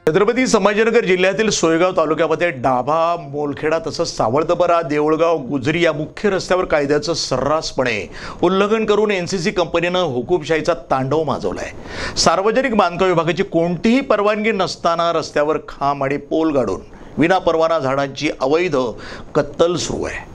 छत्रपती संभाजीनगर जिल्ह्यातील सोयगाव तालुक्यामध्ये डाभा, मोलखेडा तसंच सावळदबरा, देऊळगाव, गुजरी या मुख्य रस्त्यावर कायद्याचं सर्रासपणे उल्लंघन करून एनसीसी कंपनीनं हुकूमशाहीचा तांडव माजवलाय। सार्वजनिक बांधकाम विभागाची कोणतीही परवानगी नसताना रस्त्यावर खांब आणि पोल गाडून विनापरवाना झाडांची अवैध कत्तल सुरू आहे।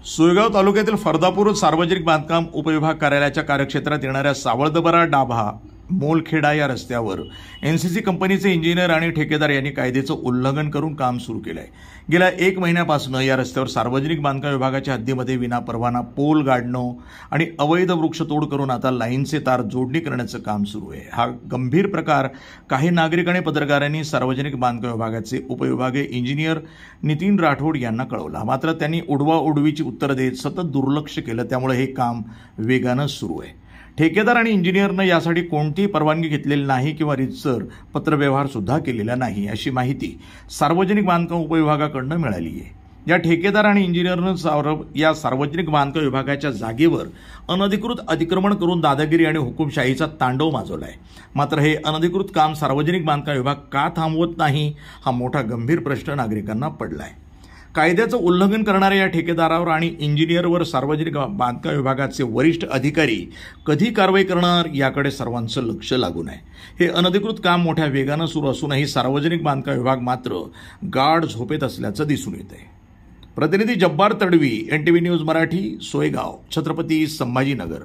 सोयगाव तालुक्यातील फरदापूर सार्वजनिक बांधकाम उपविभाग कार्यालयाच्या कार्यक्षेत्रात येणाऱ्या सावळदबरा, डाभा, मोलखेडा या रस्त्यावर एनसीसी कंपनीचे इंजिनियर आणि ठेकेदार यांनी कायद्याचं उल्लंघन करून काम सुरू केलं आहे। गेल्या 1 महिन्यापासून या रस्त्यावर सार्वजनिक बांधकाम विभागाच्या हद्दीमध्ये विनापरवाना पोल गाडणं आणि अवैध वृक्षतोड करून आता लाईनचे तार जोडणी करण्याचं काम सुरू आहे। हा गंभीर प्रकार काही नागरिक आणि पत्रकारांनी सार्वजनिक बांधकाम विभागाचे उपविभागीय इंजिनियर नितीन राठोड यांना कळवला, मात्र त्यांनी उडवाउडवीची उत्तरं देत सतत दुर्लक्ष केलं। त्यामुळे हे काम वेगानं सुरू आहे। ठेकेदार आणि इंजिनियरनं यासाठी कोणतीही परवानगी घेतलेली नाही किंवा रीतसर पत्रव्यवहार सुद्धा केलेला नाही, अशी माहिती सार्वजनिक बांधकाम उपविभागाकडून मिळाली आहे। या ठेकेदार आणि इंजिनियरनं या सार्वजनिक बांधकाम विभागाच्या जागेवर अनधिकृत अतिक्रमण करून दादागिरी आणि हुकूमशाहीचा तांडव माजवला आहे। मात्र हे अनधिकृत काम सार्वजनिक बांधकाम विभाग का थांबवत नाही, हा मोठा गंभीर प्रश्न नागरिकांना पडला आहे। कायद्याचं उल्लंघन करणाऱ्या या ठेकेदारावर आणि इंजिनियरवर सार्वजनिक बांधकाम विभागाचे वरिष्ठ अधिकारी कधी कारवाई करणार याकडे सर्वांचं लक्ष लागून आहे। हे अनधिकृत काम मोठ्या वेगानं सुरू असूनही सार्वजनिक बांधकाम विभाग मात्र गाढ झोपेत असल्याचं दिसून येत आहे। प्रतिनिधी जब्बार तडवी, NTV न्यूज मराठी, सोयगाव, छत्रपती संभाजीनगर।